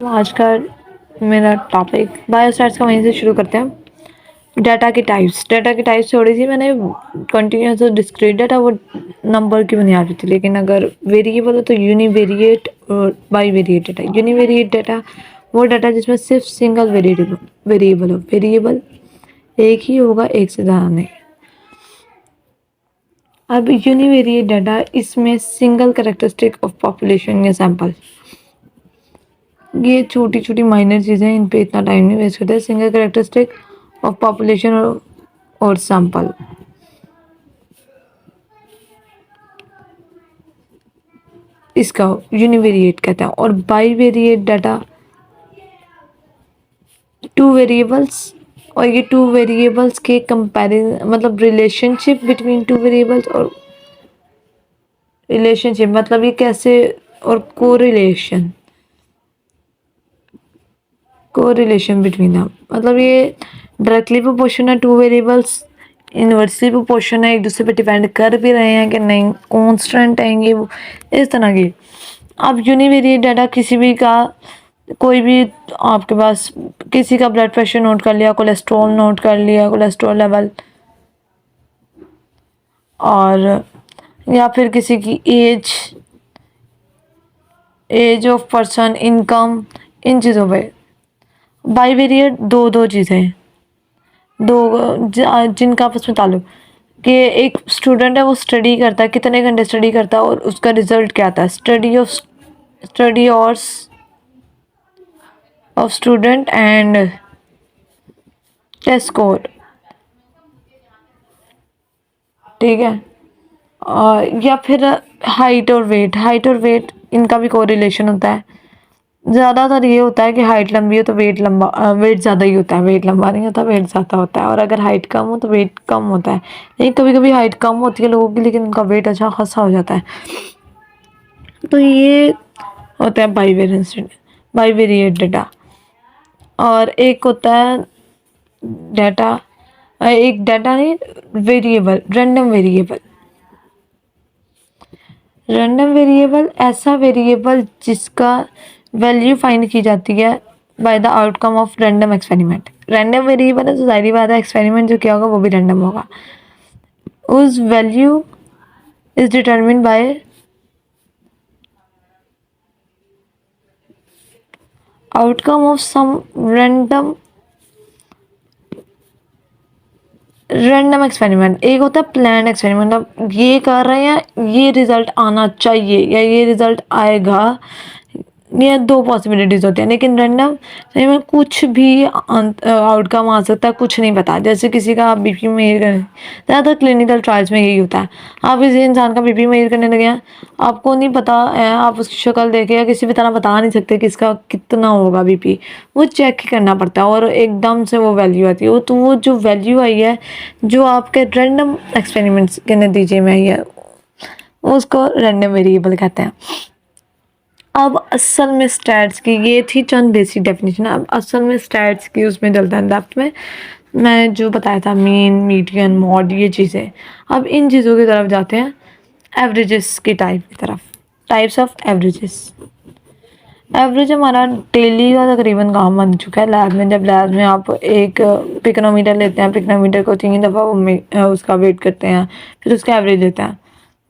तो आज का मेरा टॉपिक बायोस्टैट्स का वहीं से शुरू करते हैं। डाटा की टाइप्स थोड़ी सी मैंने कंटिन्यूस और डिस्क्रीट डाटा वो नंबर की बुनियाद पे थी, लेकिन अगर वेरिएबल हो तो यूनिवेरिएट और बाईवेरिएट डाटा। यूनिवेरिएट डाटा वो डाटा जिसमें सिर्फ सिंगल वेरिएबल हो, वेरिएबल एक ही होगा, एक से ज़्यादा नहीं। अब यूनिवेरिएट डाटा, इसमें सिंगल कैरेक्टरिस्टिक ऑफ पॉपुलेशन या सैंपल, ये छोटी छोटी माइनर चीज़ें, इन पे इतना टाइम नहीं वेस्ट करते। सिंगल कैरेक्टरिस्टिक ऑफ पॉपुलेशन और सैंपल, इसका यूनिवेरिएट कहते हैं। और बाईवेरिएट डाटा टू वेरिएबल्स, और ये टू वेरिएबल्स के कंपैरिजन, मतलब रिलेशनशिप बिटवीन टू वेरिएबल्स, और रिलेशनशिप मतलब ये कैसे, और कोरिलेशन बिटवीन दैम, मतलब ये डायरेक्टली प्रोपोर्शन है टू वेरिएबल्स, इनवर्सली प्रोपोर्शन है, एक दूसरे पे डिपेंड कर भी रहे हैं कि नहीं, कांस्टेंट है ये वो, इस तरह की। अब यूनिवेरिएट डाटा किसी भी का, कोई भी आपके पास किसी का ब्लड प्रेशर नोट कर लिया, कोलेस्ट्रॉल नोट कर लिया, कोलेस्ट्रॉल लेवल, और या फिर किसी की एज ऑफ पर्सन, इनकम, इन चीज़ों पे। बाईवेरिएट दो चीज़ें, जिनका आपस में ताल्लुक, कि एक स्टूडेंट है वो स्टडी करता है, कितने घंटे स्टडी करता है और उसका रिजल्ट क्या आता है। Study of student and test score, ठीक है। या फिर हाइट और वेट, इनका भी कोरिलेशन होता है। ज़्यादातर ये होता है कि हाइट लंबी हो तो वेट ज़्यादा ही होता है, वेट लंबा नहीं होता, वेट ज़्यादा होता है। और अगर हाइट कम हो तो वेट कम होता है। लेकिन कभी कभी हाइट कम होती है लोगों की, लेकिन उनका वेट अच्छा खासा हो जाता है। तो ये होता है बाईवेरिएट डाटा। और एक होता है डाटा, एक डाटा नहीं, रैंडम वेरिएबल ऐसा वेरिएबल जिसका वैल्यू फाइंड की जाती है by the outcome of random experiment. Random variable है तो जाहिर बात है एक्सपेरिमेंट जो किया होगा वो भी रैंडम होगा। उस value is determined by outcome of some random experiment. एक होता है प्लान्ड एक्सपेरिमेंट, मतलब ये कर रहे हैं, ये रिजल्ट आना चाहिए या ये रिजल्ट आएगा, ये दो पॉसिबिलिटीज़ होती हैं। लेकिन रैंडम में कुछ भी आउटकम आ सकता है, कुछ नहीं पता। जैसे किसी का आप बीपी मेजर करें, ज़्यादातर क्लिनिकल ट्रायल्स में यही होता है। आप किसी इंसान का बीपी मेजर करने लगे हैं, आपको नहीं पता है, आप उसकी शक्ल देखे या किसी भी तरह बता नहीं सकते कि इसका कितना होगा बीपी, वो चेक ही करना पड़ता है और एकदम से वो वैल्यू आती है। तो वो जो वैल्यू आई है, जो आपके रैंडम एक्सपेरिमेंट्स के नतीजे में आई है, उसको रैंडम वेरिएबल कहते हैं। अब असल में स्टैट्स की, ये थी चंद बेसिक डेफिनेशन। अब असल में स्टैट्स की उसमें डलता है डेप्थ में, मैं जो बताया था मीन, मीडियन, मॉड, ये चीज़ें। अब इन चीज़ों की तरफ जाते हैं, एवरेजेस की टाइप की तरफ। Types of averages. एवरेज हमारा डेली का तकरीबन काम बन चुका है लैब में। जब लैब में आप एक पिकोनोमीटर लेते हैं, पिकोनोमीटर को 3 दफ़ा उसका वेट करते हैं, फिर उसका एवरेज लेते हैं।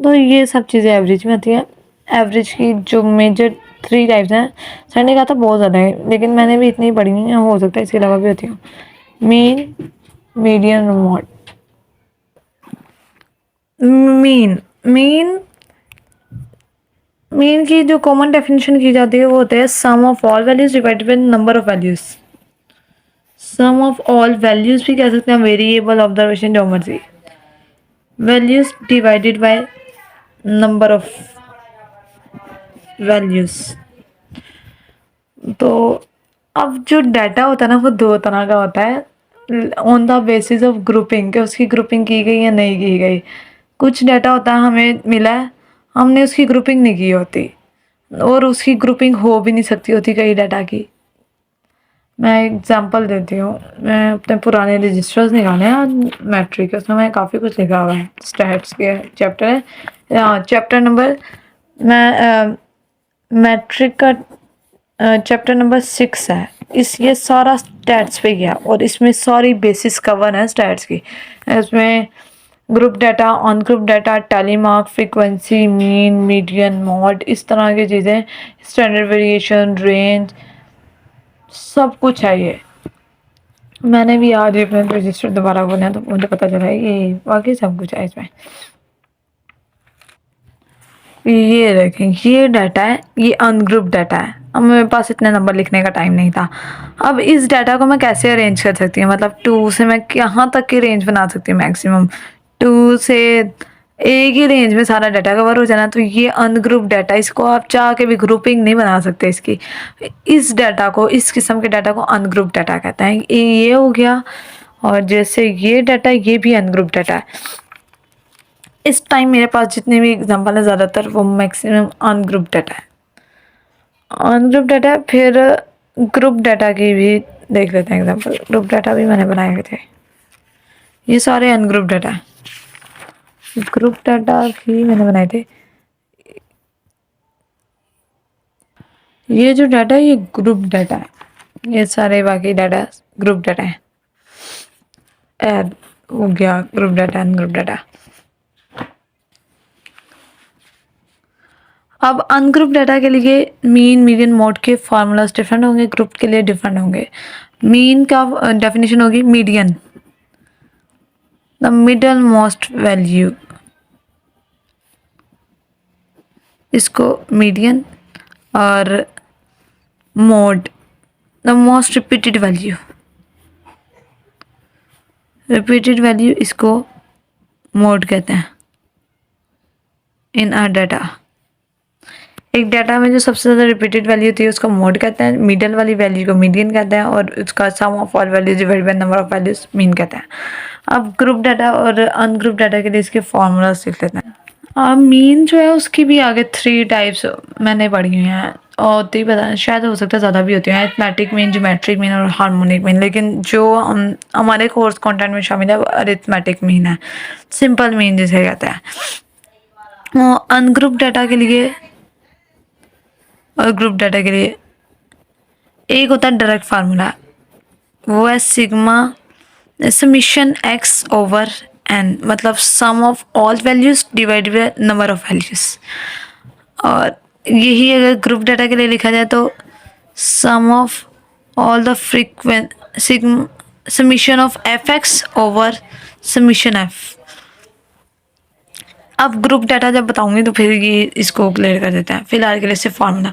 तो ये सब चीज़ें एवरेज में आती हैं। एवरेज की जो मेजर 3 टाइप्स हैं, सर ने कहा था बहुत ज़्यादा है, लेकिन मैंने भी इतनी पढ़ी नहीं है, हो सकता है इसके अलावा भी होती हूँ। Mean, median, mod. मीन की जो कॉमन डेफिनेशन की जाती है वो होता है sum of all values divided by number of values. Sum of all values भी कह सकते हैं, वेरिएबल, ऑब्जर्वेशन, जो मर्जी, values divided by number of values. तो अब जो डाटा होता है ना, वो दो तरह का होता है on the basis of grouping, कि उसकी ग्रुपिंग की गई या नहीं की गई। कुछ डाटा होता है हमें मिला है, हमने उसकी ग्रुपिंग नहीं की होती, और उसकी ग्रुपिंग हो भी नहीं सकती होती कई डाटा की। मैं एग्जांपल देती हूँ। मैं अपने पुराने रजिस्टर्स निकाले हैं मैट्रिक के, उसमें मैं काफ़ी कुछ लिखा हुआ है। स्टैट्स के चैप्टर है, चैप्टर नंबर मैं मैट्रिक का चैप्टर नंबर 6 है। इस ये सारा स्टैट्स पे गया और इसमें सारी बेसिस कवर है स्टैट्स की। इसमें group data, on group data, tally mark, frequency, mean, median, mod, इस तरह की चीज़ें, स्टैंडर्ड वेरिएशन, रेंज, सब कुछ है ये। मैंने भी आज ही अपने रजिस्टर दोबारा खोला तो मुझे पता चला है ये वाकई सब कुछ है इसमें। ये देखें, ये डाटा है, ये अनग्रुप डाटा है। अब मेरे पास इतने नंबर लिखने का टाइम नहीं था। अब इस डाटा को मैं कैसे अरेंज कर सकती हूँ, मतलब 2 से मैं यहाँ तक की रेंज बना सकती हूँ मैक्सिमम। 2 से एक ही रेंज में सारा डाटा कवर हो जाना। तो ये अनग्रुप डाटा, इसको आप चाह के भी ग्रुपिंग नहीं बना सकते इसकी। इस डाटा को, इस किस्म के डाटा को अनग्रुप डाटा कहते हैं। ये हो गया। और जैसे ये डाटा, ये भी अनग्रुप डाटा है। इस टाइम मेरे पास जितने भी एग्जांपल है ज़्यादातर वो मैक्सिमम अनग्रुप डाटा है। अनग्रुप डाटा, फिर ग्रुप डाटा की भी देख लेते हैं एग्जांपल। ग्रुप डाटा भी मैंने बनाए हुए थे। ये सारे अनग्रुप डाटा है। ग्रुप डाटा भी मैंने बनाए थे। ये जो डाटा है ये ग्रुप डाटा है, ये सारे बाकी डाटा ग्रुप डाटा है। ऐड हो गया ग्रुप डाटा, अनग्रुप डाटा। अब अनग्रुप डाटा के लिए मीन, मीडियन, मोड के फार्मूलाज डिफरेंट होंगे, ग्रुप के लिए डिफरेंट होंगे। मीन का डेफिनेशन होगी median, the middle most value, इसको मीडियन। और mode, the most repeated value, repeated value इसको मोड कहते हैं इन आर डाटा। एक डाटा में जो सबसे ज़्यादा रिपीटेड वैल्यू होती है उसको मोड कहते हैं, मिडल वाली वैल्यू को मीडियन कहते हैं, और उसका sum of all values divided by number of values mean कहते हैं। अब ग्रुप डाटा और अनग्रुप डाटा के लिए इसके फॉर्मूला सीख लेते हैं। अब मीन जो है उसकी भी आगे 3 टाइप्स मैंने पढ़ी हुई हैं, और तो ही पता शायद हो सकता है ज़्यादा भी होती हैं, अरिथमेटिक मीन, ज्योमेट्रिक मीन और हार्मोनिक मीन। लेकिन जो हमारे कोर्स कंटेंट में शामिल है वो अरिथमेटिक मीन है, सिंपल मीन जिसे कहते हैं। अनग्रुप डाटा के लिए और ग्रुप डाटा के लिए एक होता है डायरेक्ट फार्मूला, वो है sigma summation x over n, मतलब sum of all values divided by number of values. और यही अगर ग्रुप डाटा के लिए लिखा जाए तो sum of all the summation of f x over summation f. अब ग्रुप डाटा जब बताऊंगी तो फिर ये इसको क्लियर कर देते हैं। फिलहाल के लिए सिर्फ फार्मूला,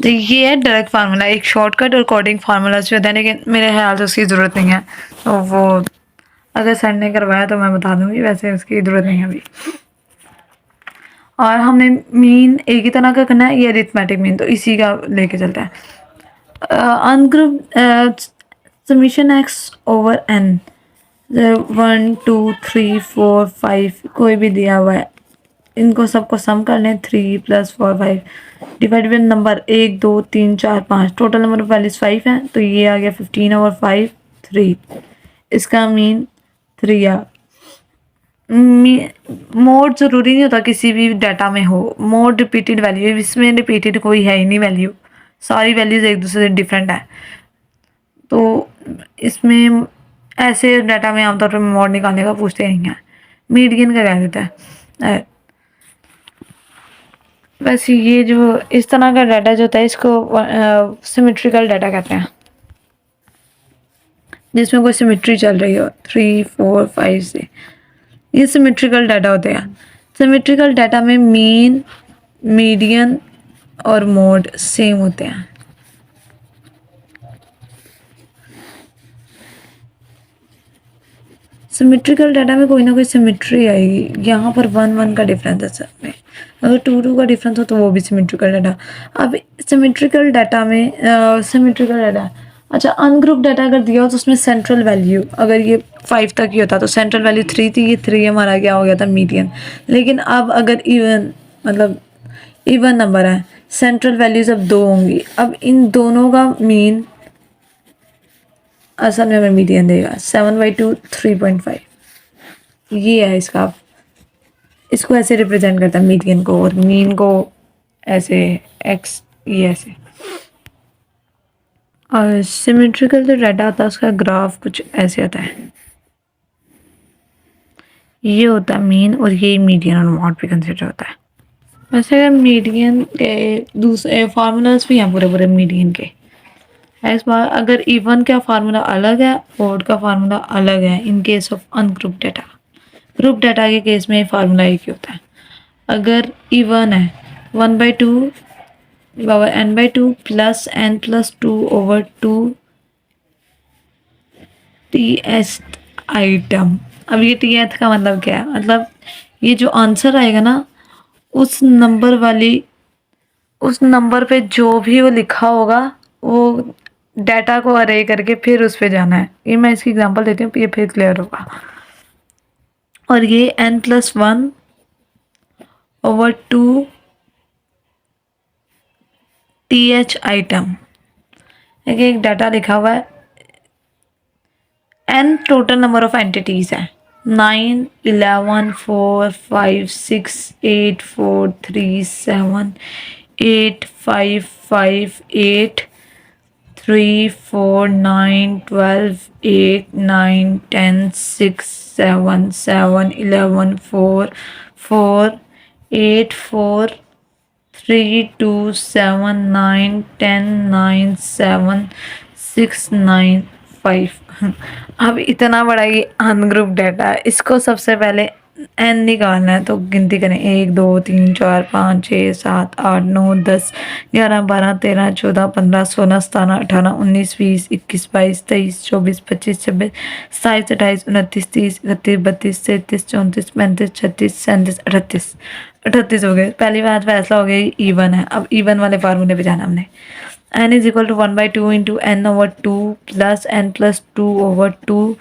तो ये है डायरेक्ट फार्मूला, एक शॉर्टकट और कोडिंग फार्मूला जो होता है, लेकिन मेरे ख्याल से उसकी ज़रूरत नहीं है। तो वो अगर सर ने करवाया तो मैं बता दूंगी, वैसे उसकी ज़रूरत नहीं है अभी। और हमने मीन एक ही तरह का करना है, ये अरिथमेटिक मीन, तो इसी का लेके चलता है। Ungroup summation x over N, 1 2 3 4 5 कोई भी दिया हुआ है, इनको सबको सम कर लें। 3 + 4 5 divide by number 1 2 3 4 5, total number of values 5 है, तो ये आ गया 15 ओवर 5 3। इसका मीन 3 आ। मोड ज़रूरी नहीं होता किसी भी डाटा में हो, मोड रिपीटेड वैल्यू, इसमें रिपीटेड कोई है ही नहीं वैल्यू, सारी वैल्यूज एक दूसरे से डिफरेंट है। तो इसमें ऐसे डाटा में आमतौर पर मोड निकालने का पूछते नहीं है, मीडियन का कह देता है। वैसे ये जो इस तरह का डाटा जो होता है इसको सिमेट्रिकल डाटा कहते हैं, जिसमें कोई सिमेट्री चल रही हो 3 4 5 से, ये सिमेट्रिकल डाटा होते हैं। सिमेट्रिकल डाटा में मीन, मीडियन और मोड सेम होते हैं। सिमेट्रिकल डाटा में कोई ना कोई सिमेट्री आएगी, यहाँ पर 1 1 का डिफरेंस है सब में, अगर 2 2 का डिफरेंस हो तो वो भी सिमेट्रिकल डाटा। अब सिमेट्रिकल डाटा में सिमेट्रिकल डाटा, अच्छा अनग्रुप डाटा अगर दिया हो तो उसमें सेंट्रल वैल्यू, अगर ये 5 तक ही होता तो सेंट्रल वैल्यू 3 थी, ये 3 हमारा क्या हो गया था मीडियन। लेकिन अब अगर इवन, मतलब इवन नंबर है, सेंट्रल वैल्यूज अब 2 होंगी, अब इन दोनों का मीन असल में हमें मीडियन देगा 7/2 3.5, ये है इसका। इसको ऐसे रिप्रेजेंट करता है मीडियन को, और मीन को ऐसे एक्स, ये ऐसे। और सिमेट्रिकल जो डाटा आता है उसका ग्राफ कुछ ऐसे आता है, ये होता है मीन, और ये मीडियन और मॉड भी कंसिडर होता है। वैसे अगर मीडियन के दूसरे फार्मूलाज भी हैं पूरे पूरे मीडियन के है। इस बार अगर इवन का फार्मूला अलग है, ओड का फार्मूला अलग है इन case of ungroup data. Group data के केस में फार्मूला एक ही होता है। अगर इवन है 1/2 power n/2 plus n+2/2 th item. अब ये th का मतलब क्या है, मतलब ये जो आंसर आएगा ना, उस नंबर पे जो भी वो लिखा होगा, वो डाटा को अरे करके फिर उस पे जाना है। ये मैं इसकी एग्जांपल देती हूँ, ये फिर क्लियर होगा। और ये n+1/2 th आइटम, एक डाटा लिखा हुआ है, n total number of entities है 9 11 4 5 6 8 4 3 7 8 5 5 8 3 4 9 12 8 9 10 6 7 7 11 4 4 8 4 3 2 7 9 10 9 7 6 9 5। अब इतना बड़ा ये अनग्रुप डाटा है, इसको सबसे पहले एन निकालना है। तो गिनती करें 1 2 3 4 5 6 7 8 9 10 11 12 13 14 15 16 17 18 19 20 21 22 23 24 25 26 27 28 29 30 31 32 33 34 35 36 37 38 38 हो गए। पहली बात फैसला हो गया इवन है। अब इवन वाले फार्मूले पे जाना हमने, n is equal to 1/2 into n/2 plus n+2/2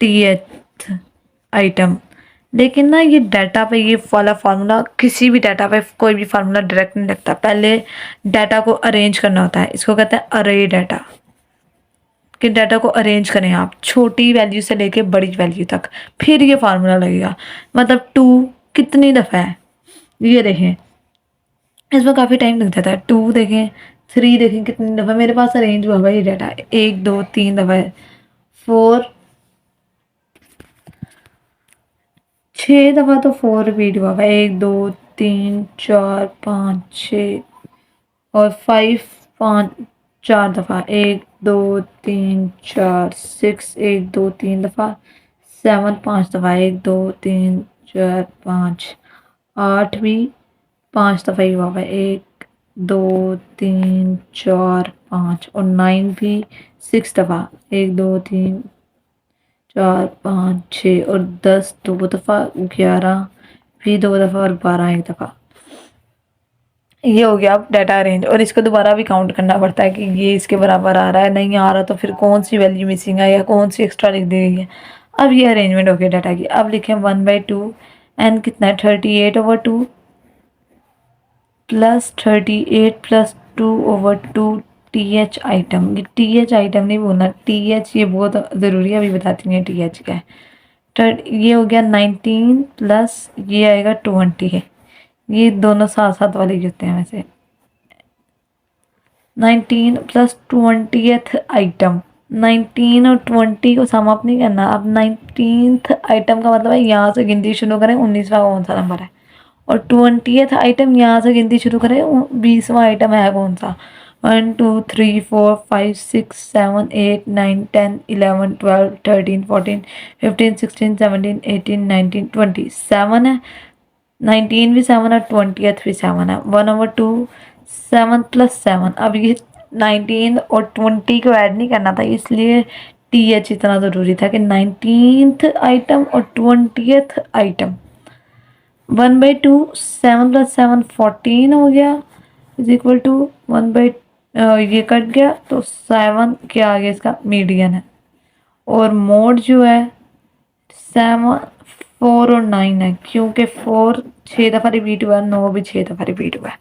th item. लेकिन ना ये डाटा पे ये वाला फार्मूला, किसी भी डाटा पे कोई भी फार्मूला डायरेक्ट नहीं लगता, पहले डाटा को अरेंज करना होता है। इसको कहते हैं अरे डाटा, कि डाटा को अरेंज करें आप छोटी वैल्यू से लेके बड़ी वैल्यू तक, फिर ये फार्मूला लगेगा। मतलब 2 कितनी दफ़ा है, ये देखें, इसमें काफ़ी टाइम लग जाता है। 2 देखें, 3 देखें कितनी दफ़ा मेरे पास अरेंज हुआ भाई डाटा, 1 2 3 दफ़ा है। 4 6 दफ़ा तो 4 रिपीट हुआ है, 1 2 3 4 5 6। और 5 5 4 दफ़ा, 1 2 3 4 6 1 2 3 दफ़ा। 7 5 दफ़ा, 1 2 3 4 5। 8 भी 5 दफ़ा ही हुआ है, 1 2 3 4 5। और 9 भी 6 दफ़ा, 1 2 3 4 5 6। और 10 2 दफ़ा, 11 भी 2 दफ़ा, और 12 1 दफ़ा। ये हो गया अब डाटा अरेंज। और इसको दोबारा भी काउंट करना पड़ता है कि ये इसके बराबर आ रहा है, नहीं आ रहा तो फिर कौन सी वैल्यू मिसिंग है या कौन सी एक्स्ट्रा लिख दी गई है। अब ये अरेंजमेंट हो गया डाटा की। अब लिखें 1/2 एन कितना है 38/2 प्लस 38+2/2 th आइटम। ये th आइटम नहीं बोलना, th ये बहुत ज़रूरी है, अभी बताती हूँ th क्या है। ये हो गया 19 प्लस ये आएगा 20 है, ये दोनों साथ साथ वाले होते हैं वैसे। 19 प्लस 20th आइटम, 19 और 20 को सम अप नहीं करना। अब 19th आइटम का मतलब है यहाँ से गिनती शुरू करें 19वां कौन सा नंबर है, और 20th आइटम यहाँ से गिनती शुरू करें 20वां आइटम है कौन सा। 1 2 3 4 5 6 7 8 9 10 11 12 13 14 15 16 17 18 19 20 7 है। 19 भी 7 है, 20th भी 7 है। 1/2 7 + 7। अब ये 19 और 20 को ऐड नहीं करना था, इसलिए th इतना ज़रूरी था कि 19th आइटम और 20th आइटम। 1/2 7 + 7 14 हो गया, इज इक्वल टू 1 ये कट गया तो 7 क्या आ गया, इसका मीडियन है। और मोड जो है 7 4 और 9 है, क्योंकि 4 6 दफ़ा रिपीट हुआ है, 9 भी 6 दफ़ा रिपीट हुआ है।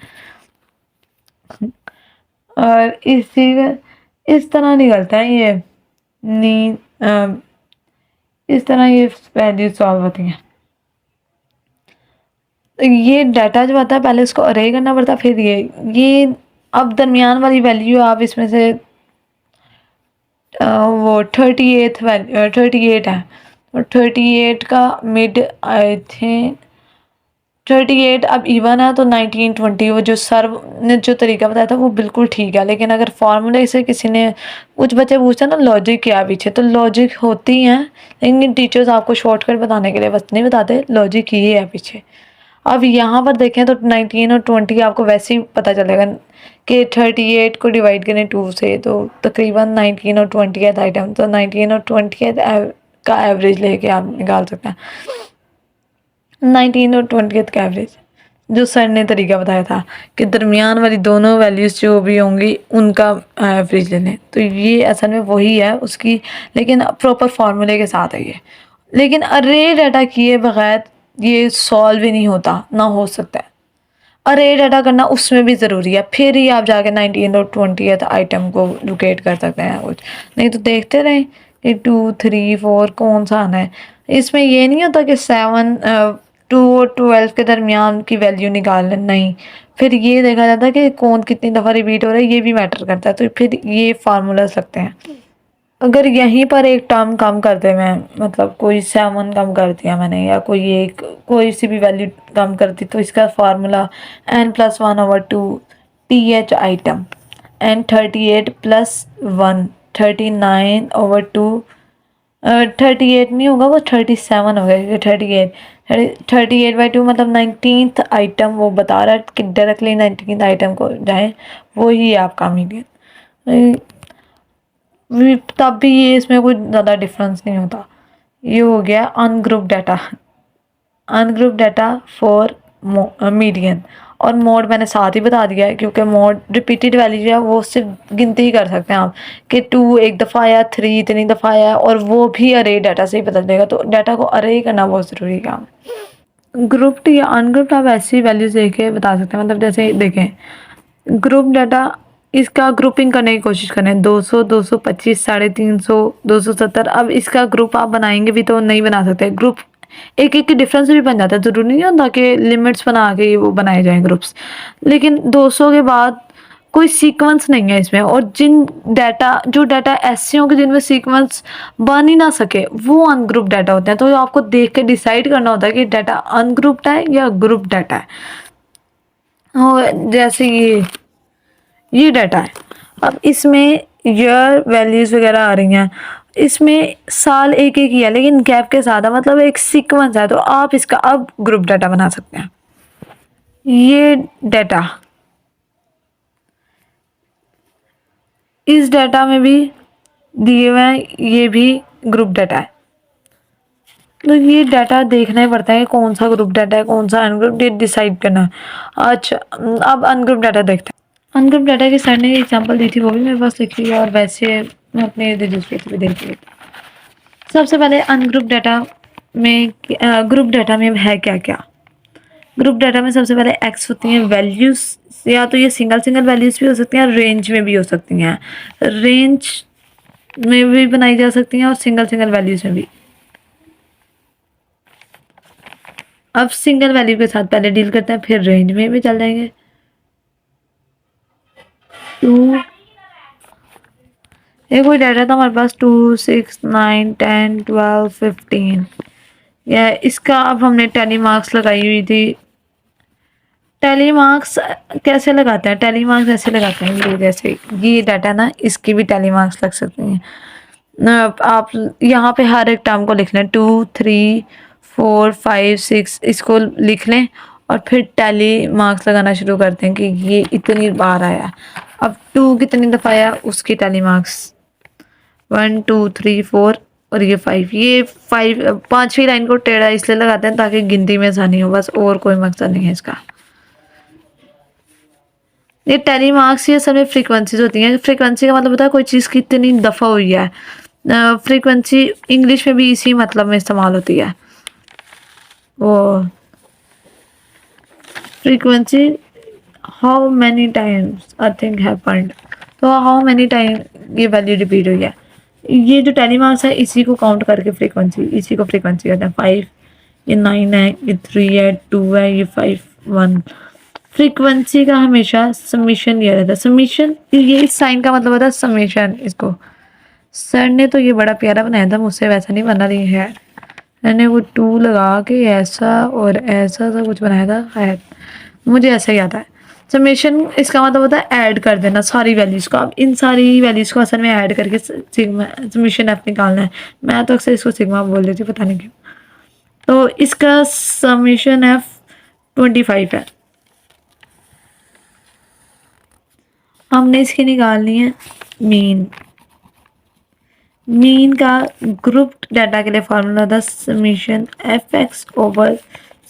और इसी इस तरह निकलता है ये नींद, इस तरह ये वैल्यूज सॉल्व होती हैं। तो ये डाटा जो आता है पहले इसको अरे करना पड़ता है, फिर ये अब दरमियान वाली वैल्यू आप इसमें से वो 38 है, और 38 का मिड आई थिंक 38 अब इवन है, तो 19 20 वो जो सर ने जो तरीका बताया था वो बिल्कुल ठीक है। लेकिन अगर फार्मूले से किसी ने, कुछ बच्चे पूछते हैं ना लॉजिक क्या है पीछे, तो लॉजिक होती हैं, लेकिन टीचर्स आपको शॉर्टकट बताने के लिए बस नहीं बताते, लॉजिक ये है पीछे। अब यहाँ पर देखें तो 19 और 20 आपको वैसे ही पता चलेगा कि 38 को डिवाइड करें 2 से, तो तकरीबन 19 और 20 आइटम, तो 19 और 20 का एवरेज लेके आप निकाल सकते हैं। 19 और 20 का एवरेज जो सर ने तरीका बताया था कि दरमियान वाली दोनों वैल्यूज़ जो भी होंगी उनका एवरेज ले लें, तो ये असल में वही है उसकी, लेकिन प्रॉपर फार्मूले के साथ है ये। लेकिन अरे डाटा किए बगैर ये सॉल्व ही नहीं होता, ना हो सकता है। अरे डाटा करना उसमें भी ज़रूरी है, फिर ही आप जाके 19 और 20 आइटम को लोकेट कर सकते हैं कुछ, नहीं तो देखते रहें कि 2 3 4 कौन सा आना है। इसमें ये नहीं होता कि 7 2 और 12 के दरमियान की वैल्यू निकाल लें, नहीं, फिर ये देखा जाता है कि कौन कितनी दफ़ा रिपीट हो रहा है, ये भी मैटर करता है, तो फिर ये फार्मूलाज लगते हैं। अगर यहीं पर एक टर्म कम कर दे मैं, मतलब कोई 7 कम कर दिया मैंने, या कोई सी भी वैल्यू कम कर दी, तो इसका formula n+1/2 th item, n38+1 39/2, 38 नहीं होगा वो 37 हो गया, 38/2 मतलब 19th आइटम वो बता रहा है कि डायरेक्टली 19th आइटम को जाए, वो ही आपका मीडियन। तब भी ये इसमें कोई ज़्यादा डिफरेंस नहीं होता। ये हो गया ungroup data, ungroup data for median. और मोड मैंने साथ ही बता दिया है, क्योंकि मोड रिपीटेड वैल्यू है वो सिर्फ गिनती ही कर सकते हैं आप कि 2 एक दफ़ा आया, 3 इतनी दफ़ा आया, और वो भी अरे डाटा से ही बदल देगा, तो डाटा को अरे करना बहुत ज़रूरी काम। ग्रुप्ड या अनग्रुप्ड आप ऐसी वैल्यूज देख के बता सकते हैं, मतलब जैसे देखें ग्रुप डाटा, इसका ग्रुपिंग करने की कोशिश करें, 200 225 350 270। अब इसका ग्रुप आप बनाएंगे भी तो नहीं बना सकते, ग्रुप एक एक के डिफरेंस भी बन जाता है, ज़रूरी नहीं होता कि लिमिट्स बना के वो बनाए जाएं ग्रुप्स। लेकिन 200 के बाद कोई सीक्वेंस नहीं है इसमें, और जो डाटा ऐसे होंगे जिनमें सीक्वेंस बन ही ना सके वो अनग्रुप डाटा होते हैं। तो आपको देख के डिसाइड करना होता है कि डाटा अनग्रुप्ड है या ग्रुप डाटा है। और जैसे ये डाटा है, अब इसमें ईयर वैल्यूज़ वगैरह आ रही हैं, इसमें साल एक एक ही है लेकिन गैप के साथ है, मतलब एक सीक्वेंस है, तो आप इसका अब ग्रुप डाटा बना सकते हैं। ये डाटा, इस डाटा में भी दिए हुए हैं, ये भी ग्रुप डाटा है, तो ये डाटा देखना ही पड़ता है कौन सा ग्रुप डाटा है कौन सा अनग्रुप, डेट डिसाइड करना है। अच्छा, अब अनग्रुप डाटा देखते हैं। अनग्रुप डाटा की सर ने एग्जांपल दी थी, वो भी मेरे पास लिखी है, और वैसे मैं अपने रजिस्टर पे देख रही। सबसे पहले अनग्रुप डाटा में ग्रुप डाटा में है क्या क्या। ग्रुप डाटा में सबसे पहले एक्स होती हैं वैल्यूज, या तो ये सिंगल सिंगल वैल्यूज भी हो सकती हैं, रेंज में भी हो सकती हैं, रेंज में भी बनाई जा सकती हैं और सिंगल सिंगल वैल्यूज में भी। अब सिंगल वैल्यू के साथ पहले डील करते हैं, फिर रेंज में भी चल जाएंगे। 2 एक कोई डाटा था हमारे पास 2 6 9 10 12 15, या इसका अब हमने टैली मार्क्स लगाई हुई थी। टैली मार्क्स कैसे लगाते हैं, टैली मार्क्स ऐसे लगाते हैं, ये जैसे ये डाटा ना, इसकी भी टैली मार्क्स लग सकते हैं। आप यहाँ पे हर एक टर्म को लिख लें, 2 3 4 5 6 इसको लिख लें, और फिर टैली मार्क्स लगाना शुरू करते हैं कि ये इतनी बार आया, अब 2 कितनी दफ़ा आया उसकी टैली मार्क्स 1 2 3 4, और ये 5, ये 5वीं लाइन को टेढ़ा इसलिए लगाते हैं ताकि गिनती में आसानी हो, बस और कोई मकसद नहीं है इसका। ये टैली मार्क्स ये सब में फ्रीक्वेंसीज होती हैं। फ्रीक्वेंसी का मतलब होता है कोई चीज़ कितनी दफ़ा हुई है। फ्रीक्वेंसी इंग्लिश में भी इसी मतलब में इस्तेमाल होती है, वो frequency how many times I think happened, तो हाउ मैनी टाइम ये वैल्यू रिपीट हुई है। ये जो टेली मार्क्स है इसी को काउंट करके फ्रीक्वेंसी, इसी को फ्रीक्वेंसी कहते हैं। 5, ये 9 है, ये 3 है, 2 है, ये 5, 1। फ्रीक्वेंसी का हमेशा समीशन दिया जाता है। समीशन ये इस साइन का मतलब होता है समीशन। इसको सर ने तो ये बड़ा प्यारा बनाया था, मुझसे वैसा नहीं बना रही है। मैंने वो 2 लगा के ऐसा और ऐसा सा कुछ बनाया था, है मुझे ऐसा ही आता है। समेशन इसका मतलब होता है ऐड कर देना सारी वैल्यूज़ को। अब इन सारी वैल्यूज़ को असल में ऐड करके सिग्मा समेशन एफ निकालना है। मैं तो अक्सर इसको सिग्मा बोल देती हूँ, पता नहीं क्यों। तो इसका समेशन एफ 25 है। हमने इसकी निकालनी है मीन। मीन का ग्रुप डाटा के लिए फॉर्मूला था summation F x over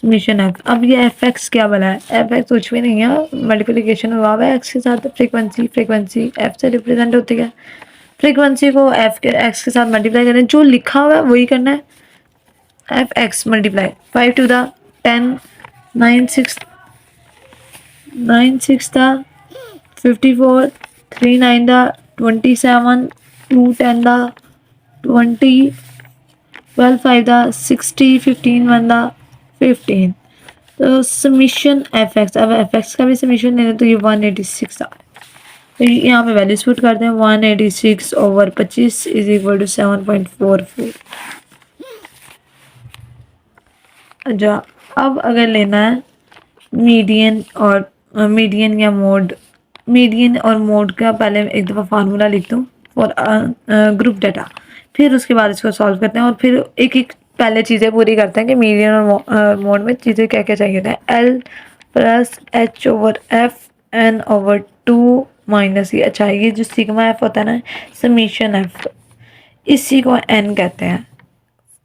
summation f. अब ये एफ एक्स क्या बना है? एफ एक्स कुछ भी नहीं है, मल्टीप्लिकेशन हुआ हुआ है एक्स के साथ। फ्रीक्वेंसी, फ्रीक्वेंसी एफ से रिप्रेजेंट होती है। फ्रीक्वेंसी को एफ के एक्स के साथ मल्टीप्लाई करें, जो लिखा हुआ है वही करना है। F X multiply 5 to the 10, 9 6 9 6 था 54, 3 9 था 27, 2 10 था 20, 12 5 था 60, 15 1 था 15। तो समीशन एफ एक्स, अब एफ एक्स का भी समीशन लेना तो ये 186 था। तो यहाँ पे वैल्यूज पुट करते हैं। 186 ओवर 25 इज इक्वल टू 7.44। अच्छा, अब अगर लेना है मीडियन और मीडियन या मोड, मीडियन और मोड का पहले एक दफ़ा फार्मूला लिख दूँ फॉर ग्रुप डाटा, फिर उसके बाद इसको सॉल्व करते हैं और फिर एक एक पहले चीज़ें पूरी करते हैं कि मीडियन और मोड में चीज़ें क्या क्या चाहिए था। L plus H over F N over 2 minus ये, अच्छा ये जो सिग्मा एफ होता है ना, समीशन एफ, इसी को एन कहते हैं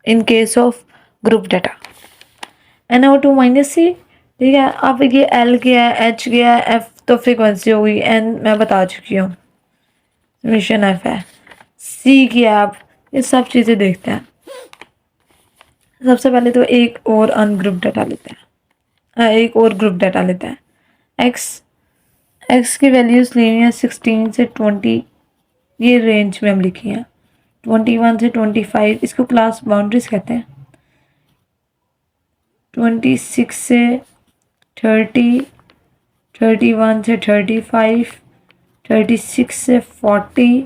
in case of group data. N over 2 minus C, ठीक है। अब ये एल क्या है, एच क्या है, एफ तो फ्रिक्वेंसी हो गई, एन मैं बता चुकी हूँ समीशन एफ है। सी क्या है, आप ये सब चीज़ें देखते हैं। सबसे पहले तो एक और अनग्रुप डाटा लेते हैं, एक और ग्रुप डाटा लेते हैं। एक्स की वैल्यूज़ ली हुई हैं 16 से 20, ये रेंज में हम लिखी हैं। 21 से 25 इसको क्लास बाउंड्रीज कहते हैं। 26 से 30, 31 से 35, 36 से 40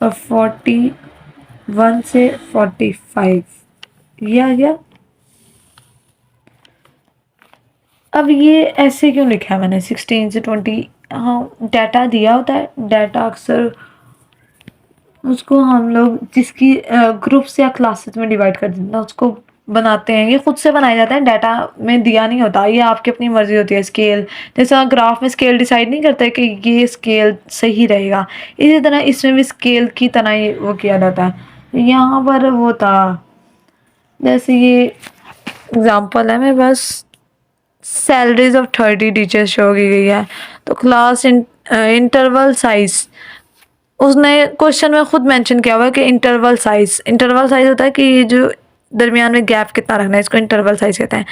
और 41 से 45, ये आ गया। अब ये ऐसे क्यों लिखा है मैंने 16 से 20? हाँ, डाटा दिया होता है, डाटा अक्सर उसको हम लोग जिसकी ग्रुप्स या क्लासेस में डिवाइड कर देते हैं उसको बनाते हैं। ये खुद से बनाया जाता है, डाटा में दिया नहीं होता, ये आपकी अपनी मर्जी होती है। स्केल जैसा ग्राफ में स्केल डिसाइड नहीं करता है कि ये स्केल सही रहेगा, इसी तरह इसमें भी स्केल की तरह ही वो किया जाता है। यहाँ पर वो था, जैसे ये एग्जाम्पल है मेरे पास, सैलरीज ऑफ 30 टीचर्स शो की गई है। तो क्लास इंटरवल साइज, उसने क्वेश्चन में खुद मेंशन किया हुआ है कि इंटरवल साइज होता है कि ये जो दरमियान में गैप कितना रखना है, इसको इंटरवल साइज कहते हैं।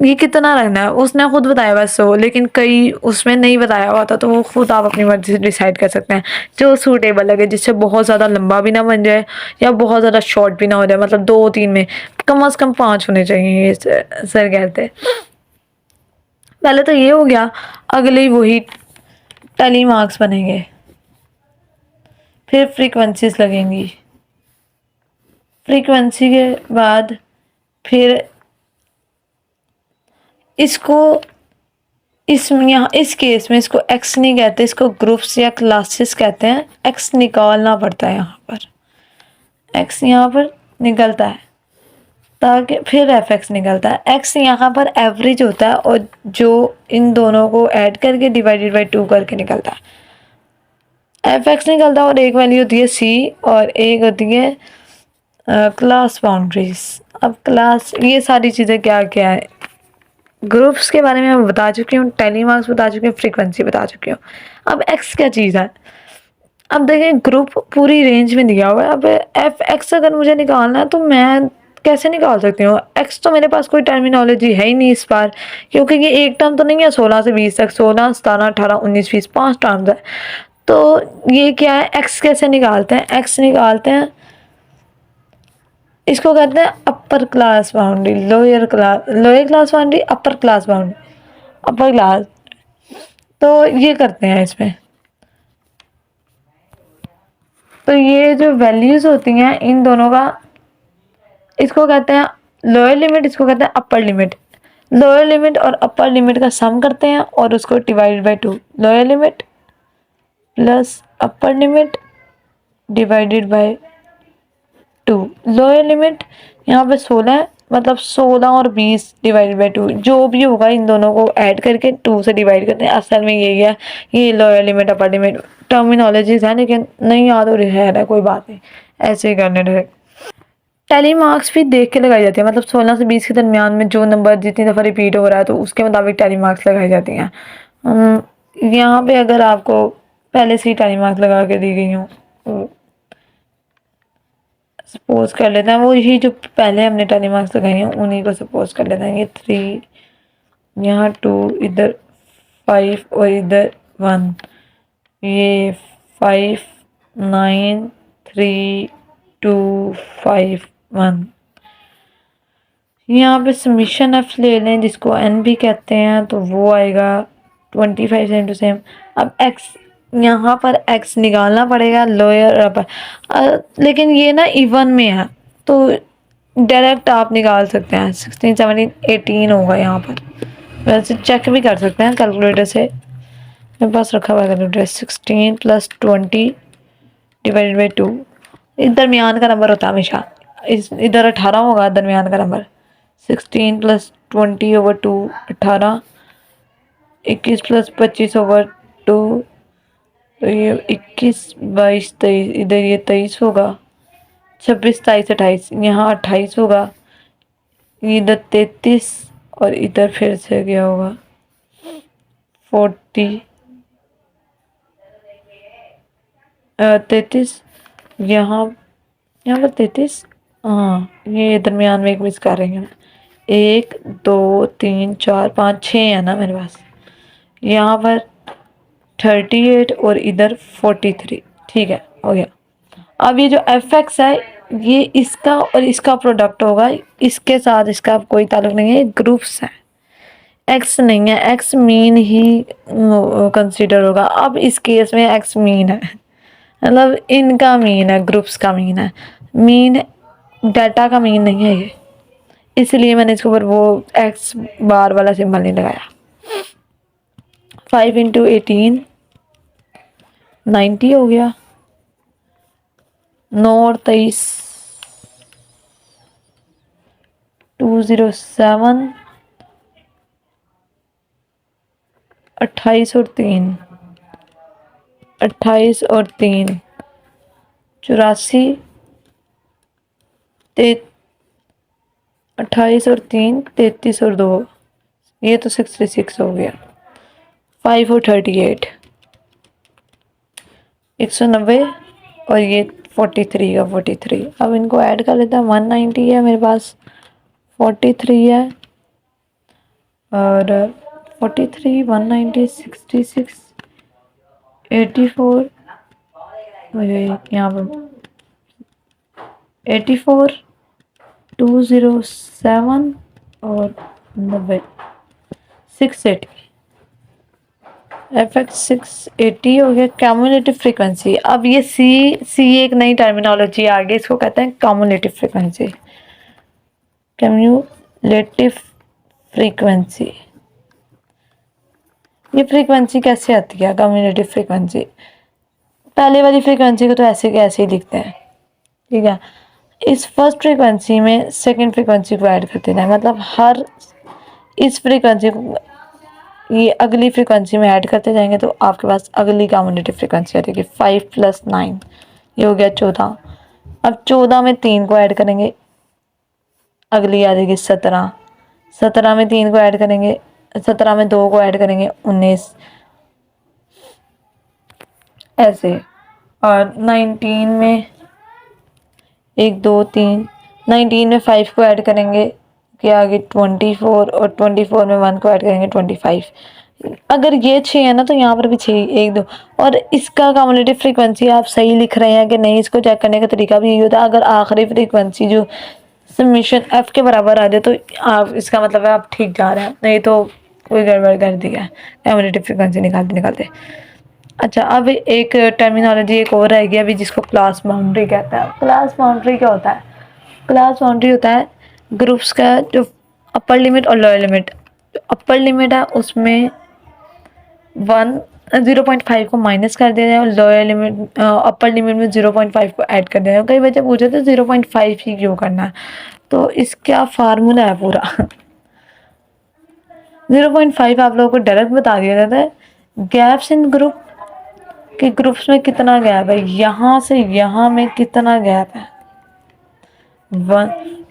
ये कितना रखना है उसने खुद बताया हुआ 100, लेकिन कई उसमें नहीं बताया हुआ था, तो वो खुद आप अपनी मर्जी से डिसाइड कर सकते हैं जो सूटेबल लगे, जिससे बहुत ज़्यादा लंबा भी ना बन जाए या बहुत ज़्यादा शॉर्ट भी ना हो जाए। मतलब 2-3 में कम से कम 5 होने चाहिए, ये सर कहते। पहले तो ये हो गया, अगले वही टेली मार्क्स बनेंगे, फिर फ्रीक्वेंसीज लगेंगी। फ्रीक्वेंसी के बाद फिर इसको इसमें यहाँ इस केस में इसको एक्स नहीं कहते, इसको ग्रुप्स या क्लासेस कहते हैं। एक्स निकालना पड़ता है, यहाँ पर एक्स यहाँ पर निकलता है ताकि फिर एफ एक्स निकलता है। एक्स यहाँ पर एवरेज होता है और जो इन दोनों को ऐड करके डिवाइडेड बाई 2 करके निकलता है। एफ एक्स निकलता है और एक वैल्यू होती है सी और एक होती है क्लास बाउंड्रीज। अब क्लास, ये सारी चीज़ें क्या क्या है, ग्रुप्स के बारे में मैं बता चुकी हूँ, टेली मार्क्स बता चुकी हूँ, फ्रीक्वेंसी बता चुकी हूँ। अब एक्स क्या चीज़ है? अब देखिए ग्रुप पूरी रेंज में दिया हुआ है। अब एफ एक्स अगर मुझे निकालना है तो मैं कैसे निकाल सकती हूँ? एक्स तो मेरे पास कोई टर्मिनोलॉजी है ही नहीं इस बार, क्योंकि ये एक टर्म तो नहीं है 16 से 20 तक, 16 17 18 19 20 5 टर्म्स है। तो ये क्या है, एक्स कैसे निकालते हैं, एक्स निकालते हैं, इसको कहते हैं upper class boundary, lower class boundary, upper class boundary, upper class. तो ये करते हैं इसमें। तो ये जो वैल्यूज होती हैं इन दोनों का, इसको कहते हैं लोअर लिमिट, इसको कहते हैं अपर लिमिट। लोअर लिमिट और अपर लिमिट का सम करते हैं और उसको divide by 2, lower limit plus upper limit divided by 2। Lower limit यहाँ पे 16 है, मतलब 16 और 20 डिवाइडेड बाय 2, जो भी होगा इन दोनों को ऐड करके 2 से डिवाइड करते हैं। असल में यही है, ये lower limit upper limit terminologies है, लेकिन नहीं याद हो रही है, कोई बात नहीं, ऐसे ही करने डायरेक्ट। टैली मार्क्स भी देख के लगाई जाती है, मतलब 16 से 20 के दरमियान में जो नंबर जितनी दफ़ा रिपीट हो रहा है तो उसके मुताबिक टैली मार्क्स लगाई जाती हैं। यहाँ पे अगर आपको पहले से ही टैली मार्क्स लगा के दी गई हूँ तो सपोज कर लेते हैं वो यही जो पहले हमने टैली मार्क्स लगाई हैं उन्हीं को सपोज कर लेते हैं। ये 3, यहाँ 2, इधर 5 और इधर 1, ये 5, 9, 3, 2, 5, 1। यहाँ पे समीशन एफ ले लें जिसको एन भी कहते हैं, तो वो आएगा 25 सेम टू सेम। अब एक्स, यहाँ पर एक्स निकालना पड़ेगा लोअर अपर, लेकिन ये ना इवन में है तो डायरेक्ट आप निकाल सकते हैं। 16, 17, 18 होगा यहाँ पर, वैसे चेक भी कर सकते हैं कैलकुलेटर से, मेरे पास रखा हुआ है कैलकुलेटर। 16 + 20 डिवाइडेड बाई 2, दरमियान का नंबर होता है हमेशा, इधर 18 होगा दरमियान का नंबर। 16 + 20/2 18, 21 + 25/2, तो ये 21, 22, 23, इधर ये 23 होगा। 26, 27, 28, यहाँ 28 होगा, इधर 33 और इधर फिर से क्या होगा 40, 33, यहाँ पर 33, हाँ ये दरमियान में एक मिस कर रही हूँ, 1, 2, 3, 4, 5, 6 है ना मेरे पास। यहाँ पर 38 और इधर 43, ठीक है, हो गया। अब ये जो एफ एक्स है ये इसका और इसका प्रोडक्ट होगा, इसके साथ इसका कोई ताल्लुक नहीं है, ग्रुप्स है, एक्स नहीं है, एक्स मीन ही कंसीडर होगा। अब इस केस में एक्स मीन है, मतलब इनका मीन है, ग्रुप्स का मीन है, मीन डाटा का मीन नहीं है ये, इसलिए मैंने इसके ऊपर वो एक्स बार वाला सिंबल नहीं लगाया। 5 × 18 90 हो गया, 9 और 23 207, 28 और 3 84, 28 और 3 33 और 2, ये तो 66 हो गया। 5 और 38 190 और ये 43 का 43। अब इनको ऐड कर लेते हैं, 190 है मेरे पास, 43 है और 43, 190, 66, 84, यहाँ पर 84, 207 और 90, 680, एफ एक्स 680 हो गया। कम्युलेटिव फ्रीक्वेंसी, अब ये सी एक नई टर्मिनोलॉजी आ गई, इसको कहते हैं कम्युलेटिव फ्रीक्वेंसी। कम्युलेटिव फ्रीक्वेंसी, ये फ्रीक्वेंसी कैसे आती है कम्युलेटिव फ्रीक्वेंसी? पहले वाली फ्रीक्वेंसी को तो ऐसे के ऐसे ही लिखते हैं, ठीक है। इस फर्स्ट फ्रीक्वेंसी में सेकंड फ्रीक्वेंसी को ऐड करते हैं, मतलब हर इस फ्रीक्वेंसी को ये अगली फ्रीक्वेंसी में ऐड करते जाएंगे तो आपके पास अगली कम्युलेटिव फ्रीक्वेंसी आ जाएगी। 5 + 9 ये हो गया 14। अब 14 में 3 को ऐड करेंगे, अगली आ जाएगी 17, 17 में 3 को ऐड करेंगे, 17 में 2 को ऐड करेंगे, 19, ऐसे। और 19 में 1, 2, 3, 19 में 5 को ऐड करेंगे कि आगे 24 और 24 में 1 को ऐड करेंगे 25, अगर ये 6 है ना तो यहाँ पर भी 6 1 2 और इसका कम्युलेटिव फ्रीक्वेंसी आप सही लिख रहे हैं कि नहीं, इसको चेक करने का तरीका भी यही होता है। अगर आखिरी फ्रीक्वेंसी जो समीशन एफ के बराबर आ जाए तो आप इसका मतलब है आप ठीक जा रहे हैं, नहीं तो कोई गड़बड़ कर दी है कम्युलेटिव फ्रीक्वेंसी निकालते निकालते। अच्छा, अब एक टर्मिनोलॉजी एक और रहेगी अभी, जिसको क्लास बाउंड्री कहते हैं। क्लास बाउंड्री क्या होता है? क्लास बाउंड्री होता है ग्रुप्स का जो अपर लिमिट और लोअर लिमिट। अपर लिमिट है उसमें 0.5 को माइनस कर दिया जाए और लोअर लिमिट अपर लिमिट में 0.5 को ऐड कर दिया जाए। कई बच्चे पूछे थे 0.5 ही क्यों करना है, तो इसका फार्मूला है पूरा 0.5 आप लोगों को डायरेक्ट बता दिया जाता है। गैप्स इन ग्रुप कि ग्रुप्स में कितना गैप है, यहाँ से यहाँ में कितना गैप है, 1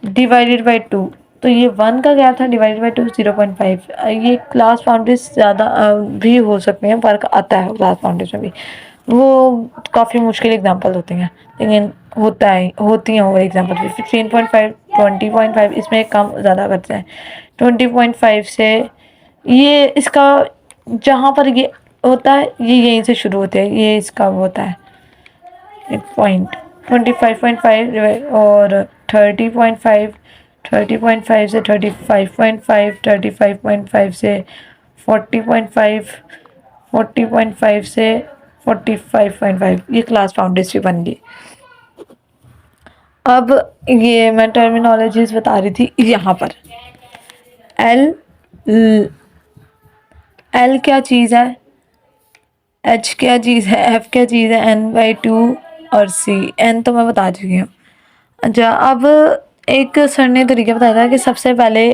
डिवाइडेड बाई 2, तो ये 1 का गैप था डिवाइडेड बाई 2 0.5। ये क्लास बाउंड्रीज ज़्यादा भी हो सकते हैं, फ़र्क आता है क्लास बाउंड्रीज में भी, वो काफ़ी मुश्किल एग्जांपल होती हैं लेकिन होती हैं वो एग्जांपल भी। 15.5 20.5 इसमें कम ज़्यादा करते हैं। 20.5 से ये इसका जहाँ पर ये होता है ये यहीं से शुरू होते हैं, ये इसका होता है एक पॉइंट 25.5 और 30.5, 30.5 से 35.5, 35.5 से 40.5, 40.5 से 45.5, ये क्लास बाउंड्रीज बन गई। अब ये मैं टर्मिनोलॉजीज बता रही थी यहाँ पर। एल एल क्या चीज़ है, एच क्या चीज़ है, एफ क्या चीज़ है, n/2 और सी। एन तो मैं बता चुकी हूँ। अच्छा, अब एक सर ने तरीका बताया था कि सबसे पहले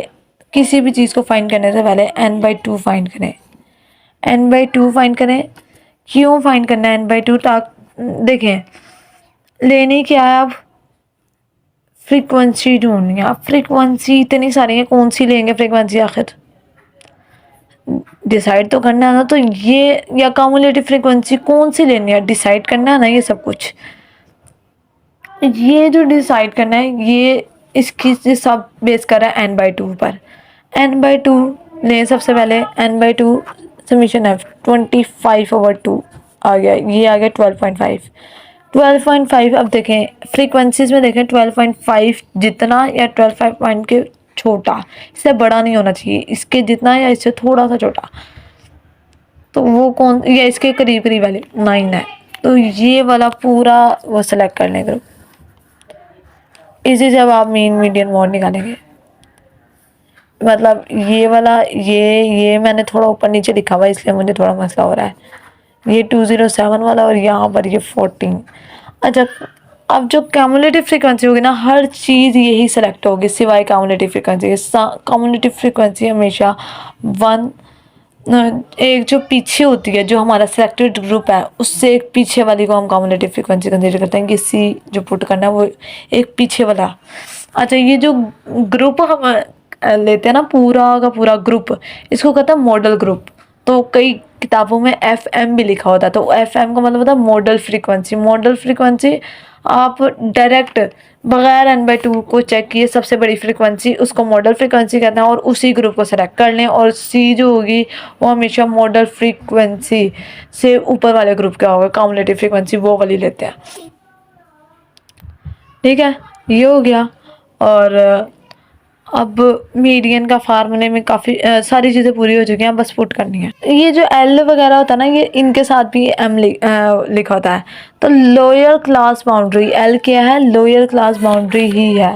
किसी भी चीज़ को फाइंड करने से पहले n/2 फाइंड करें। n/2 फाइंड करें, क्यों फाइंड करना है n/2? देखें, लेनी क्या है अब, फ्रीक्वेंसी ढूंढनी है। अब फ्रीक्वेंसी इतनी सारी है, कौन सी लेंगे फ्रीक्वेंसी आखिर, डिसाइड तो करना है ना। तो ये या कम्युलेटिव फ्रीक्वेंसी कौन सी लेनी है, डिसाइड करना है ना। ये सब कुछ ये जो डिसाइड करना है ये इसकी सब बेस कर रहा है n/2 पर। n/2 लें सबसे पहले, n/2 समीशन एफ 25/2 आ गया, ये आ गया 12.5। 12.5 अब देखें फ्रीक्वेंसीज में, देखें 12.5 जितना या 12.5 के छोटा, इससे बड़ा नहीं होना चाहिए, इसके जितना या इससे थोड़ा सा छोटा, तो वो कौन, या इसके करीब करीब वाले 9 है, तो ये वाला पूरा वो सेलेक्ट कर लें ग्रुप। इसी से अब आप मीन मीडियन मोड निकालेंगे। मतलब ये वाला ये मैंने थोड़ा ऊपर नीचे लिखा हुआ है इसलिए मुझे थोड़ा मसला हो रहा है। ये 207 वाला और यहाँ पर ये 14। अच्छा, अब जो कम्युलेटिव फ्रीक्वेंसी होगी ना, हर चीज़ यही सेलेक्ट होगी सिवाय कम्युलेटिव फ्रीक्वेंसी के। कम्युलेटिव फ्रीक्वेंसी हमेशा 1 एक जो पीछे होती है, जो हमारा सिलेक्टेड ग्रुप है उससे एक पीछे वाली को हम कम्युलेटिव फ्रीक्वेंसी कंसीडर करते हैं कि सी जो पुट करना है वो एक पीछे वाला। अच्छा, ये जो ग्रुप हम लेते हैं ना, पूरा का पूरा ग्रुप, इसको कहते हैं मॉडल ग्रुप। तो कई किताबों में FM भी लिखा होता है, तो FM का मतलब होता है मॉडल फ्रीक्वेंसी। मॉडल फ्रीक्वेंसी आप डायरेक्ट बगैर n/2 को चेक किए सबसे बड़ी फ्रीक्वेंसी उसको मॉडल फ्रीक्वेंसी कहते हैं और उसी ग्रुप को सेलेक्ट कर लें। और सी जो होगी वो हमेशा मॉडल फ्रीक्वेंसी से ऊपर वाले ग्रुप का होगा, कम्युलेटिव फ्रीक्वेंसी वो वाली लेते हैं। ठीक है, ये हो गया। और अब मीडियन का फार्मूले में काफ़ी सारी चीज़ें पूरी हो चुकी हैं, बस पुट करनी है। ये जो एल वगैरह होता है ना, ये इनके साथ भी एम लिखा होता है। तो लोअर क्लास बाउंड्री एल क्या है, लोअर क्लास बाउंड्री ही है।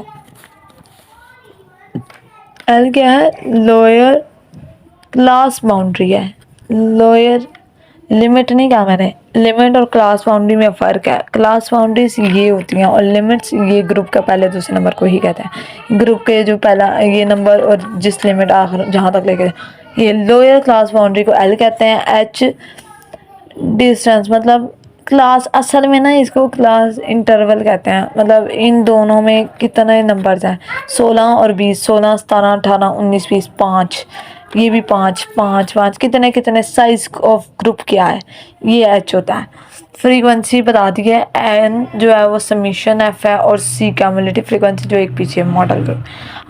एल क्या है, लोअर क्लास बाउंड्री है। लोअर लिमिट नहीं कहा मैंने, लिमिट और क्लास बाउंड्री में फ़र्क है। क्लास बाउंड्रीज ये होती हैं और लिमिट्स ये ग्रुप का पहले दूसरे नंबर को ही कहते हैं। ग्रुप के जो पहला ये नंबर और जिस लिमिट आखिर जहाँ तक लेके, ये लोअर क्लास बाउंड्री को एल कहते हैं। एच डिस्टेंस, मतलब क्लास, असल में ना इसको क्लास इंटरवल कहते हैं। मतलब इन दोनों में कितने नंबर्स हैं, 16 और 20, 16 17 18 19 20, 5, ये भी 5 5 5, कितने कितने साइज ऑफ ग्रुप क्या है, ये एच होता है। फ्रीक्वेंसी बता दी है, एन जो है वो समीशन एफ है और सी क्यूमुलेटिव फ्रीक्वेंसी जो एक पीछे मॉडल कर।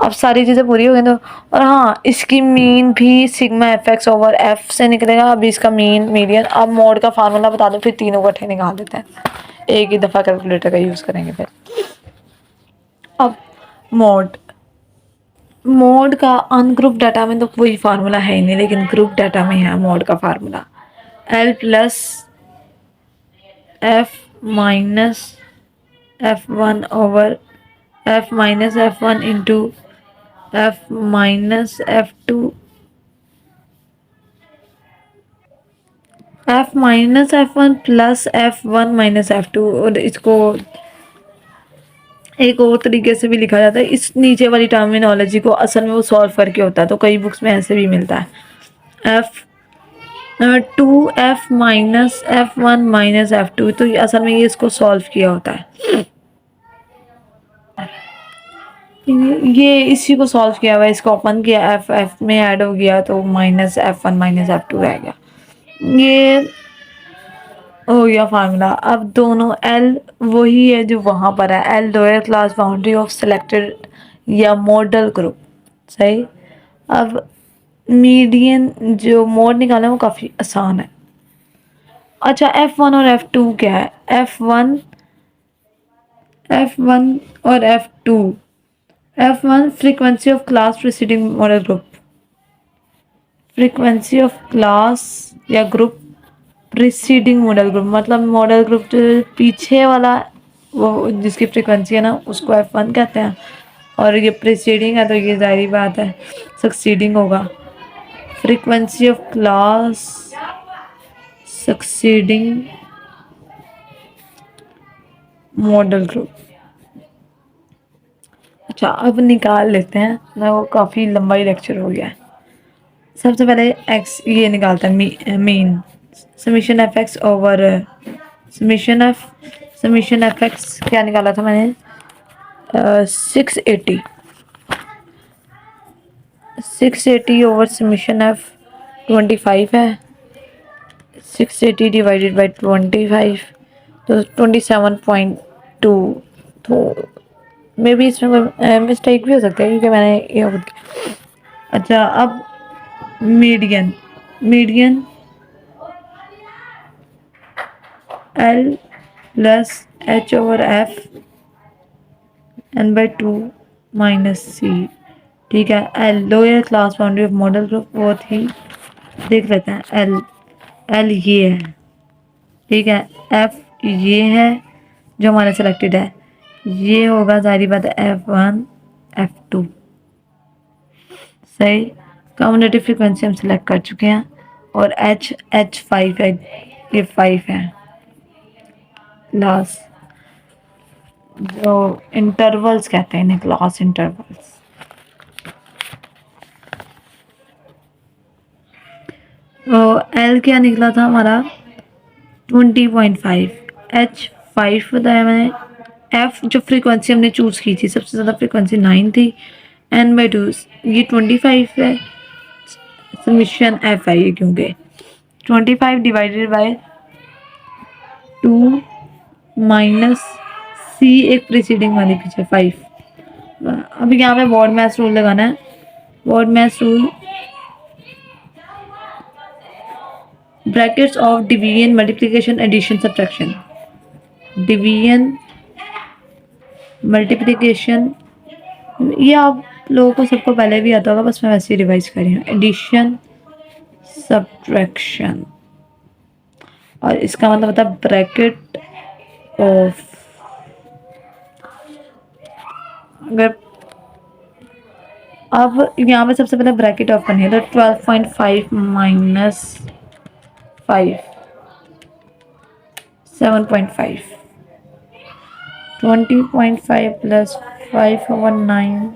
अब सारी चीज़ें पूरी हो गई तो, और हाँ इसकी मीन भी sigma F x over F से निकलेगा। अभी इसका मीन मीडियन, अब मोड का फार्मूला बता दो, फिर तीनों इकट्ठे निकाल देते हैं, एक ही दफ़ा कैलकुलेटर का यूज़ करेंगे फिर। अब मोड का अनग्रुप डाटा में तो कोई फार्मूला है ही नहीं, लेकिन ग्रुप डाटा में है मोड का formula, L plus F minus F one over F minus F one into F minus F two, F minus F one plus F one minus F two. और इसको एक और तरीके से भी लिखा जाता है, इस नीचे वाली टर्मिनोलॉजी को असल में वो सॉल्व करके होता है, तो कई बुक्स में ऐसे भी मिलता है, F two F minus F one minus F two, तो असल में ये इसको सॉल्व किया होता है, ये इसी को सॉल्व किया हुआ है, इसको ओपन किया, एफ एफ में ऐड हो गया तो minus F one minus F two रह गया, ये हो गया फार्मूला। अब दोनों एल वही है जो वहाँ पर है, L lower class boundary of selected या मॉडल ग्रुप, सही। अब मीडियन जो मोड निकालना है वो काफ़ी आसान है। अच्छा एफ वन और एफ टू क्या है, एफ वन और F two, F one frequency of class preceding model group, frequency of class या ग्रुप प्रीसीडिंग मॉडल ग्रुप, मतलब मॉडल ग्रुप जो पीछे वाला वो जिसकी फ्रीक्वेंसी है ना उसको एफ वन कहते हैं, और ये प्रीसीडिंग है तो ये जाहिर बात है सक्सीडिंग होगा, frequency of class succeeding model group. अच्छा अब निकाल लेते हैं ना, वो काफ़ी लंबा ही लेक्चर हो गया है। सबसे पहले एक्स ये निकालता है mean, summation F x over summation F x क्या निकाला था मैंने, 680 ओवर समीशन एफ 25 है, 680 डिवाइडेड बाई 25 तो 27.2, तो मे बी इसमें कोई मिस्टेक भी हो सकता है क्योंकि मैंने ये खुद। अच्छा अब median L plus H over F N by two minus C, ठीक है। L lower class boundary of modal group, बहुत ही देख लेते हैं, एल ये है, ठीक है, एफ ये है जो हमारा सिलेक्टेड है, ये होगा जाहिर बात है एफ वन एफ टू, सही। कम्युलेटिव फ्रीक्वेंसी हम सिलेक्ट कर चुके हैं, और एच 5 है, ये 5 है लास्ट, जो इंटरवल्स कहते हैं इन्हें, क्लास इंटरवल्स। तो एल क्या निकला था हमारा 20.5, एच 5 बताया मैंने, एफ जो फ्रीक्वेंसी हमने चूज़ की थी सबसे ज़्यादा फ्रीक्वेंसी 9 थी, एन बाई टू ये 25 है, समीशन एफ है ये क्योंकि 25 डिवाइडेड बाय 2 माइनस सी एक प्रीसीडिंग वाले पीछे 5। अब यहाँ पे बॉड मैथ रूल लगाना है, BODMAS rule brackets of division multiplication addition subtraction, division multiplication ये आप लोगों को सबको पहले भी आता होगा, बस मैं वैसे ही रिवाइज कर रही हूँ, एडिशन सब्ट्रैक्शन, और इसका मतलब होता है ब्रैकेट ऑफ, अगर अब यहाँ पे सबसे पहले ब्रैकेट ऑफ करनी है तो 12.5 माइनस 5 7.5, 20.5 प्लस 5 ओवर 9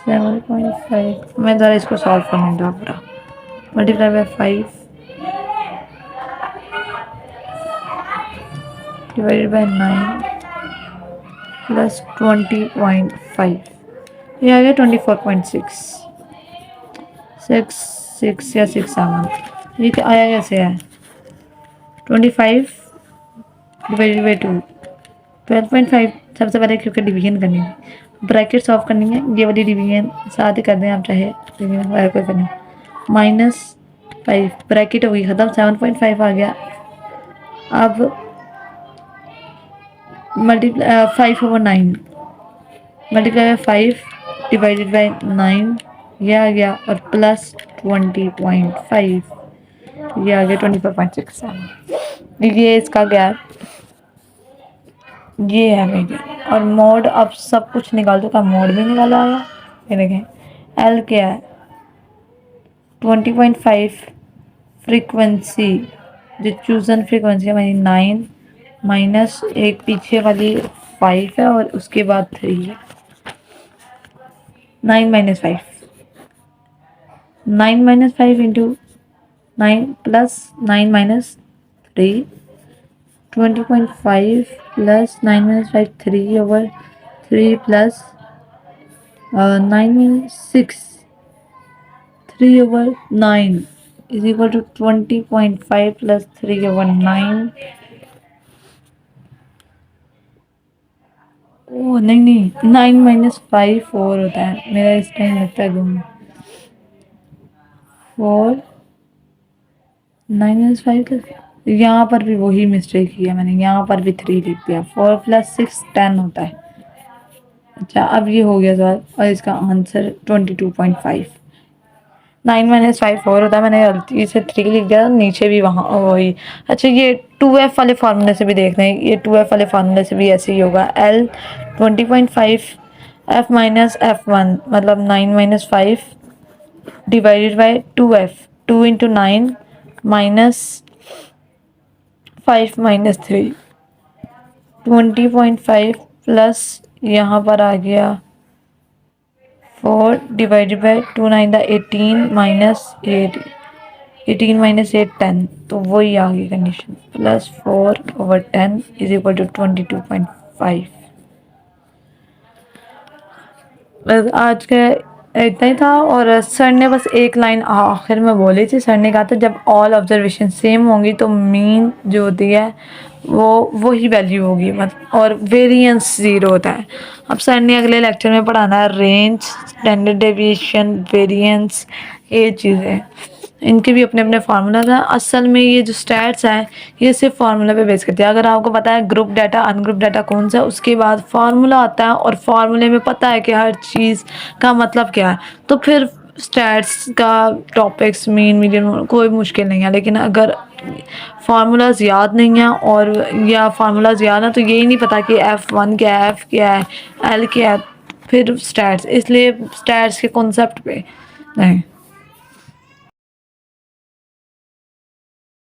7.5, मैं ज़रा इसको सॉल्व करने दो पूरा, multiply by 5 divided by 9 plus 20.5, ये आ गया 24.6 6 या 6 7, ये आया कैसे है 25 डिवाइडेड बाई 2, 12.5 सबसे पहले क्योंकि डिवीजन करनी है, ब्रैकेट सॉल्व करनी है, ये वाली डिवीजन साथ ही कर दें आप चाहे डिवीजन कोई करनी, -5 ब्रैकेट हो गई ख़त्म, 7.5 आ गया। अब multiply 5/9 multiply by 5 divided by 9 ये आ गया, और प्लस 20.5 ये आ गया 24.67। ये इसका गैप ये है मेरी। और मोड अब सब कुछ निकाल दो, का मोड भी निकाला आया। ये देखें एल क्या है 20.5 फ्रीक्वेंसी, जो चूजन फ्रीक्वेंसी है मेरी 9 माइनस एक पीछे वाली 5 है और उसके बाद 3 है। 9 minus 5 9 minus 5 into 9 plus 9 minus 3 20.5 plus 9 minus 5 3 over 3 plus 9 minus 6 3 over 9 is equal to 20.5 plus 3 over 9। ओह नहीं 9 माइनस 5 4 होता है मेरा, इस टाइम लगता है घूम 4 9 माइनस 5 यहाँ पर भी वही मिस्टेक किया मैंने, यहाँ पर भी 3 लिख दिया। 4 प्लस 6 10 होता है। अच्छा अब ये हो गया सवाल, और इसका आंसर 22.5। 9 माइनस 5 4 होता है, मैंने गलती से 3 लिख दिया, नीचे भी वहाँ वही। अच्छा ये 2f वाले फार्मूले से भी देख रहे हैं, ये 2f वाले फार्मूले से भी ऐसे ही होगा। L 20.5 f माइनस f1 मतलब 9 minus 5 divided by 2f 2 into 9 minus 5 minus 3 20.5 plus यहाँ पर आ गया 4 डिवाइडेड बाई 2 9 18 माइनस 8 18 माइनस 8 10, तो वही आ गई condition plus 4/10 is equal to 22.5। बस आज का इतना ही था। और सर ने बस एक लाइन आखिर में बोली थी, सर ने कहा था जब ऑल ऑब्जर्वेशन सेम होंगी तो मीन जो होती है वो वही वैल्यू होगी, मतलब और वेरिएंस 0 होता है। अब सर ने अगले लेक्चर में पढ़ाना है रेंज, स्टैंडर्ड डेविएशन, वेरिएंस, ये चीज़ें, इनके भी अपने अपने फार्मूलाज हैं। असल में ये जो स्टैट्स हैं ये सिर्फ फार्मूला पे बेस करती है। अगर आपको पता है ग्रुप डाटा अनग्रुप डाटा कौन सा है, उसके बाद फार्मूला आता है और फार्मूले में पता है कि हर चीज़ का मतलब क्या है, तो फिर स्टैट्स का टॉपिक्स मीन मीडियन कोई मुश्किल नहीं है। लेकिन अगर फार्मूलाज याद नहीं है और या फार्मूलाज याद है तो यही नहीं पता कि F1 क्या है, F क्या है, L क्या है, फिर स्टैट्स, इसलिए स्टैट्स के कॉन्सेप्ट पे नहीं।